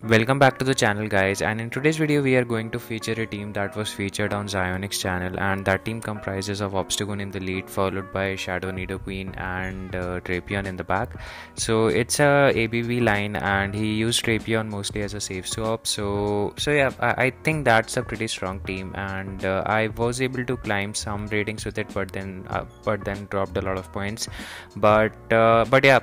Welcome back to the channel, guys, and in today's video we are going to feature a team that was featured on Zionix's channel, and that team comprises of Obstagoon in the lead, followed by Shadow Nidoqueen and Drapion in the back. So it's a ABV line, and he used Drapion mostly as a safe swap. So yeah, I think that's a pretty strong team, and I was able to climb some ratings with it, but then dropped a lot of points. But yeah,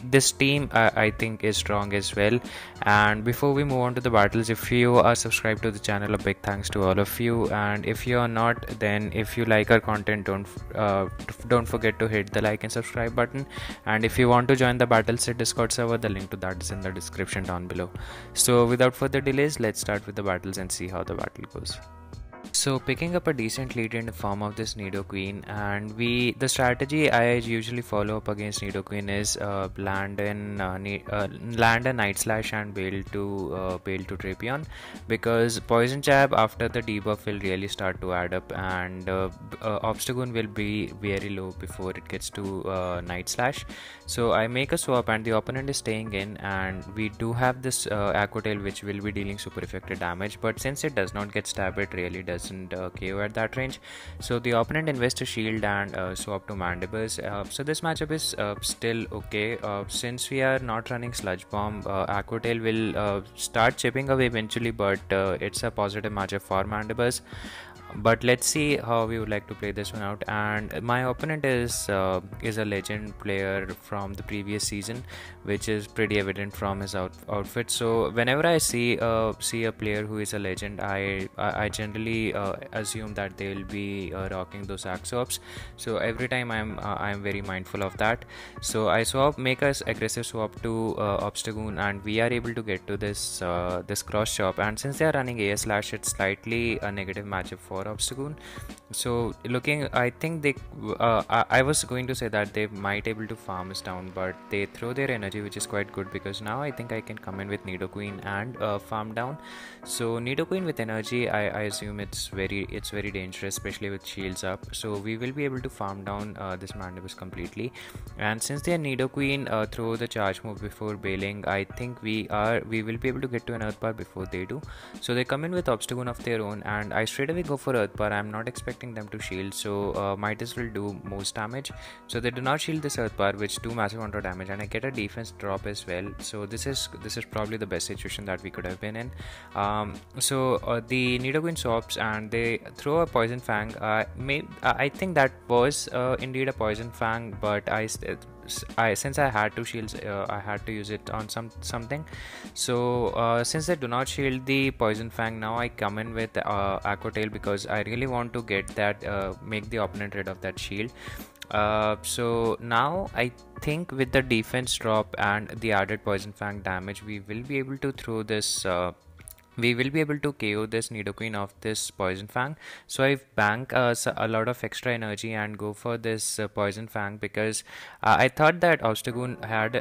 this team I think is strong as well. And before we move on to the battles, if you are subscribed to the channel, a big thanks to all of you. And if you are not, then if you like our content, don't forget to hit the like and subscribe button. And if you want to join the Battleset Discord server, the link to that is in the description down below. So without further delays, let's start with the battles and see how the battle goes. So picking up a decent lead in the form of this Nidoqueen, and the strategy I usually follow up against Nidoqueen is land a Night Slash and bail to Drapion, because Poison Jab after the debuff will really start to add up, and Obstagoon will be very low before it gets to Night Slash. So I make a swap and the opponent is staying in, and we do have this Aqua Tail which will be dealing super effective damage, but since it does not get stabbed, it really doesn't KO at that range. So the opponent invests a shield and swap to Mandibus. So this matchup is still okay. Since we are not running Sludge Bomb, Aqua Tail will start chipping away eventually, but it's a positive matchup for Mandibus. But let's see how we would like to play this one out. And my opponent is a legend player from the previous season, which is pretty evident from his outfit. So whenever I see a player who is a legend, I generally assume that they'll be rocking those axe swaps. So every time I'm very mindful of that. So I make us aggressive swap to Obstagoon, and we are able to get to this cross chop. And since they are running AS Slash, it's slightly a negative matchup for Obstagoon. So I think I was going to say that they might able to farm us down, but they throw their energy, which is quite good, because now I think I can come in with Nidoqueen and farm down. So Nidoqueen with energy, I assume it's very dangerous, especially with shields up. So we will be able to farm down this Mandibus completely. And since their Nidoqueen throw the charge move before bailing, I think we will be able to get to an Earth Bar before they do. So they come in with Obstagoon of their own, and I straight away go for Earth Bar. I'm not expecting them to shield, so Midas will do most damage. So they do not shield this Earth Bar, which do massive auto damage, and I get a defense drop as well. So this is probably the best situation that we could have been in. The Nidoqueen swaps and they throw a Poison Fang. I think that was indeed a Poison Fang, but since I had to shield, I had to use it on something. So since they do not shield the Poison Fang, now I come in with Aqua Tail, because I really want to get that make the opponent rid of that shield. So now I think with the defense drop and the added Poison Fang damage, we will be able to throw this we will be able to KO this Nidoqueen of this Poison Fang. So I bank a lot of extra energy and go for this Poison Fang, because I thought that Obstagoon had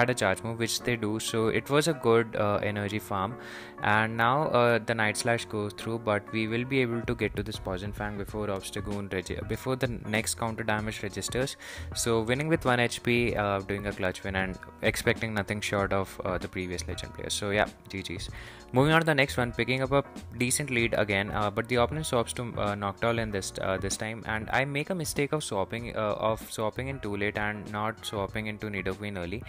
a charge move, which they do. So it was a good energy farm. And now the Night Slash goes through, but we will be able to get to this Poison Fang before before the next counter damage registers. So winning with 1 HP, doing a clutch win, and expecting nothing short of the previous legend players. So yeah, GG's. Moving on to the next one, picking up a decent lead again, but the opponent swaps to Noctowl in this time, and I make a mistake of swapping in too late and not swapping into Nidoqueen early,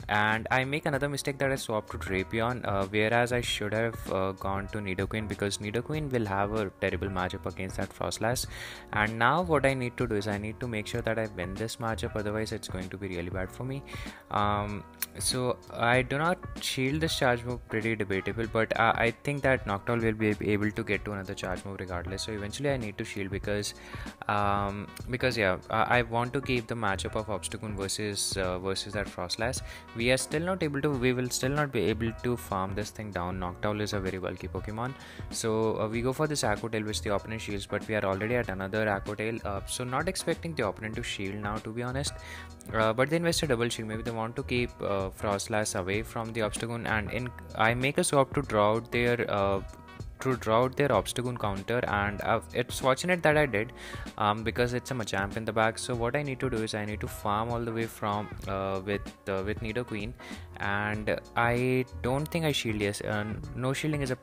and I make another mistake that I swap to Drapion, whereas I should have gone to Nidoqueen, because Nidoqueen will have a terrible matchup against that Froslass. And now what I need to do is I need to make sure that I win this matchup, otherwise it's going to be really bad for me. So I do not shield this charge move, pretty debatable, but I think that Noctowl will be able to get to another charge move regardless. So eventually I need to shield, because yeah, I want to keep the matchup of Obstagoon versus that Froslass. We will still not be able to farm this thing down. Noctowl is a very bulky Pokemon. So we go for this Aqua Tail, which the opponent shields, but we are already at another Aqua Tail. So not expecting the opponent to shield now, to be honest. But they invested double shield. Maybe they want to keep Froslass away from the Obstagoon, and I make a swap to draw out their to draw out their Obstagoon counter, and it's fortunate that I did, because it's a Machamp in the back. So what I need to do is I need to farm all the way from with Nidoqueen, and I don't think I shield. Yes, no shielding is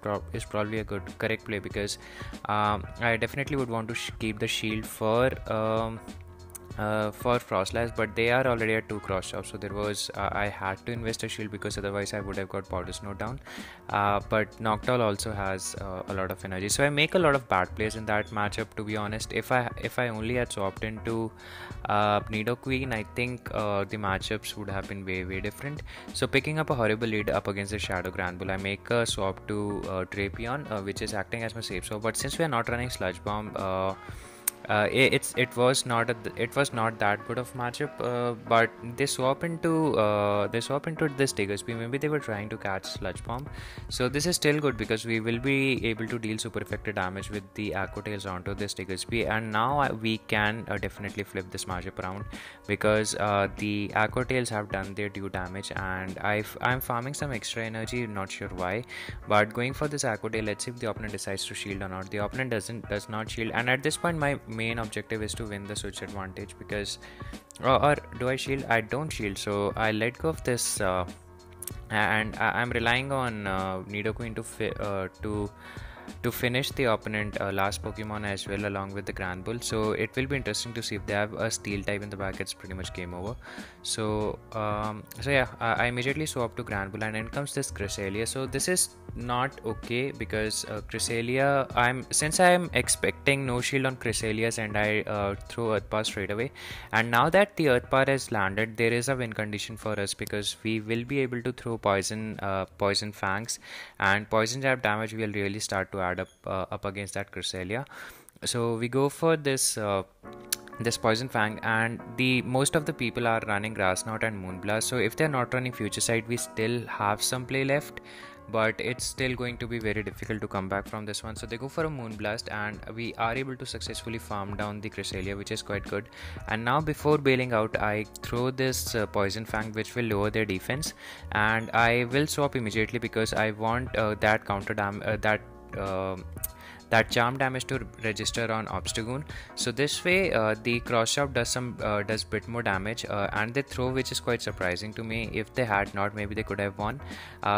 probably a correct play, because I definitely would want to keep the shield for Froslass, but they are already at 2 cross chops, so there was I had to invest a shield, because otherwise I would have got Powder Snow down. But Noctowl also has a lot of energy, so I make a lot of bad plays in that matchup, to be honest. If I only had swapped into Nidoqueen, I think the matchups would have been way different. So picking up a horrible lead up against the Shadow Granbull, I make a swap to Drapion, which is acting as my safe swap. But since we are not running Sludge Bomb, it was not that good of matchup, but they swap into this Diggersby. Maybe they were trying to catch Sludge Bomb, so this is still good because we will be able to deal super effective damage with the Aqua Tails onto this Diggersby, and now we can definitely flip this matchup around, because the Aqua Tails have done their due damage, and I'm farming some extra energy, not sure why, but going for this Aqua Tail. Let's see if the opponent decides to shield or not. The opponent does not shield, and at this point my main objective is to win the switch advantage, because or do I shield? I don't shield, so I let go of this, and I'm relying on Nidoqueen to finish the opponent last Pokemon as well, along with the Granbull. So it will be interesting to see if they have a steel type in the back. It's pretty much game over. So yeah, I immediately swap to Granbull, and then comes this Cresselia. So this is not okay, because Cresselia, since I am expecting no shield on Cresselia's, and I throw Earth Power straight away, and now that the Earth Power has landed, there is a win condition for us, because we will be able to throw Poison Fangs, and Poison Jab damage will really start to add up against that Cresselia. So we go for this this Poison Fang, and most of the people are running Grass Knot and Moonblast. So if they're not running Future Sight, we still have some play left, but it's still going to be very difficult to come back from this one. So they go for a Moonblast, and we are able to successfully farm down the Cresselia, which is quite good. And now before bailing out, I throw this Poison Fang, which will lower their defense, and I will swap immediately, because I want that counter that charm damage to register on Obstagoon. So this way the cross chop does bit more damage, and they throw, which is quite surprising to me. If they had not, maybe they could have won.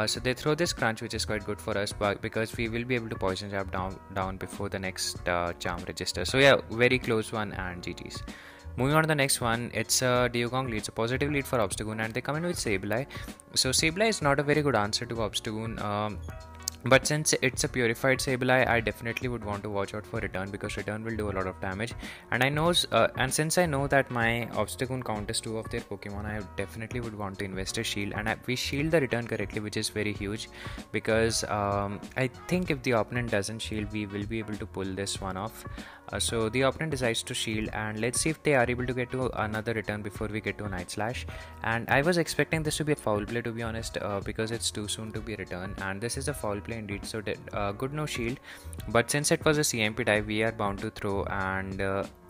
So they throw this Crunch, which is quite good for us, but because we will be able to Poison Jab down before the next charm register. So yeah, very close one, and GG's. Moving on to the next one, it's a Dewgong Lead. So positive lead for Obstagoon, and they come in with Sableye. So Sableye is not a very good answer to Obstagoon, but since it's a purified Sableye, I definitely would want to watch out for Return, because Return will do a lot of damage. And and since I know that my Obstagoon counters 2 of their Pokemon, I definitely would want to invest a shield, and we shield the Return correctly, which is very huge, because I think if the opponent doesn't shield, we will be able to pull this one off. So the opponent decides to shield, and let's see if they are able to get to another Return before we get to a Night Slash. And I was expecting this to be a foul play, to be honest, because it's too soon to be Return, and this is a foul play indeed. So good, no shield, but since it was a CMP type, we are bound to throw, and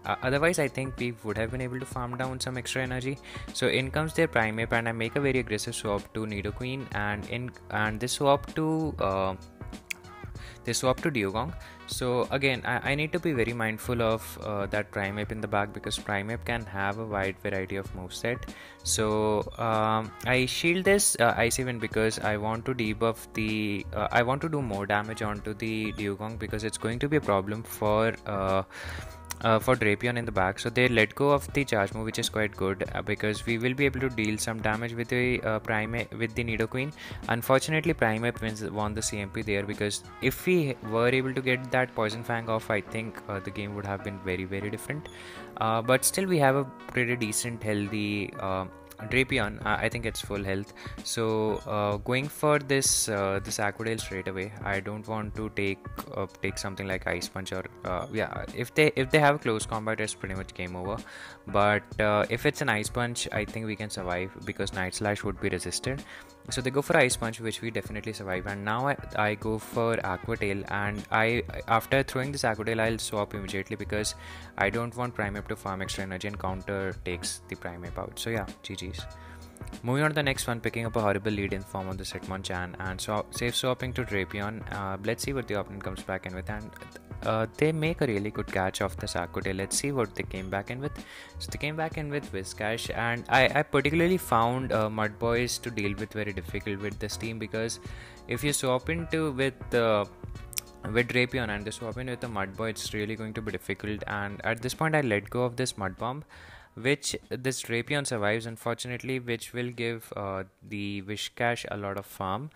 otherwise I think we would have been able to farm down some extra energy. So in comes their Primeape, and I make a very aggressive swap to Nidoqueen, and this swap to Dewgong. So again, I need to be very mindful of that Primeape in the back, because Primeape can have a wide variety of moveset. So I shield this Icy Wind, because I want to debuff I want to do more damage onto the Dewgong, because it's going to be a problem for Drapion in the back. So they let go of the charge move, which is quite good, because we will be able to deal some damage with the with the Nidoqueen. Unfortunately, Primeape won the CMP there, because if we were able to get that Poison Fang off, I think the game would have been very different. But still, we have a pretty decent healthy Drapion. I think it's full health, so going for this Aqua Tail straight away. I don't want to take something like Ice Punch, or yeah, if they have close combat, it's pretty much game over. But if it's an Ice Punch, I think we can survive, because Night Slash would be resisted. So they go for Ice Punch, which we definitely survive, and now I go for Aqua Tail, and after throwing this Aqua Tail, I'll swap immediately, because I don't want Primeape to farm extra energy, and counter takes the Primeape out. So yeah, GG's. Moving on to the next one, picking up a horrible lead in form of the Hitmonchan and so safe swapping to Drapion. Let's see what the opponent comes back in with, and they make a really good catch off the Sakute. Let's see what they came back in with. So they came back in with Whiscash, and I particularly found Mud Boys to deal with very difficult with this team, because if you swap into with Drapion and they swap in with the Mud Boy, it's really going to be difficult. And at this point I let go of this Mud Bomb, which this Drapion survives unfortunately, which will give the Whiscash a lot of farm.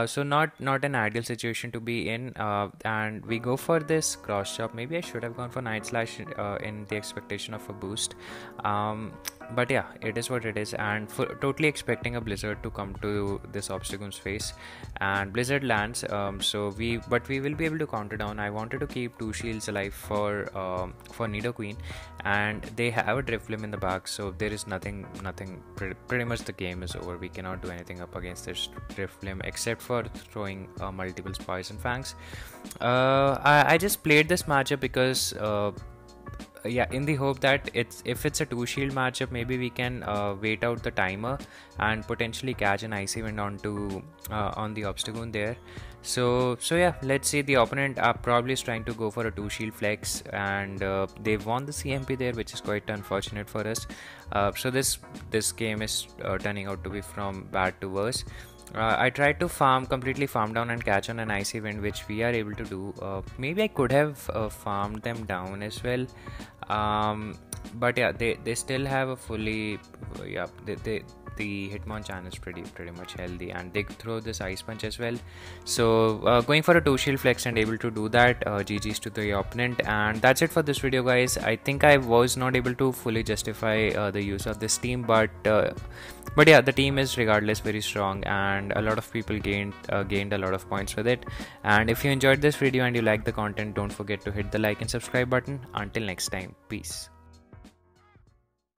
So not an ideal situation to be in, and we go for this cross chop. Maybe I should have gone for Night Slash in the expectation of a boost, but yeah, it is what it is. And totally expecting a Blizzard to come to this Obstagoon's face, and Blizzard lands. But we will be able to counter down. I wanted to keep 2 shields alive for Nidoqueen, and they have a Drifblim in the back, so there is nothing. Pretty much the game is over. We cannot do anything up against this Drifblim except for throwing multiple Poison Fangs. I just played this matchup because yeah, in the hope that if it's a 2 shield matchup, maybe we can wait out the timer and potentially catch an Icy Wind onto on the Obstagoon there. So yeah, let's see. The opponent probably is trying to go for a 2 shield flex, and they won the CMP there, which is quite unfortunate for us. So this game is turning out to be from bad to worse. I tried to completely farm down and catch on an Icy Wind, which we are able to do. Maybe I could have farmed them down as well, but yeah, they still have a fully the Hitmonchan is pretty much healthy, and they throw this Ice Punch as well. So going for a 2 shield flex and able to do that. GG's to the opponent, and that's it for this video, guys. I think I was not able to fully justify the use of this team, but yeah, the team is regardless very strong, and a lot of people gained a lot of points with it. And if you enjoyed this video and you like the content, don't forget to hit the like and subscribe button. Until next time, peace.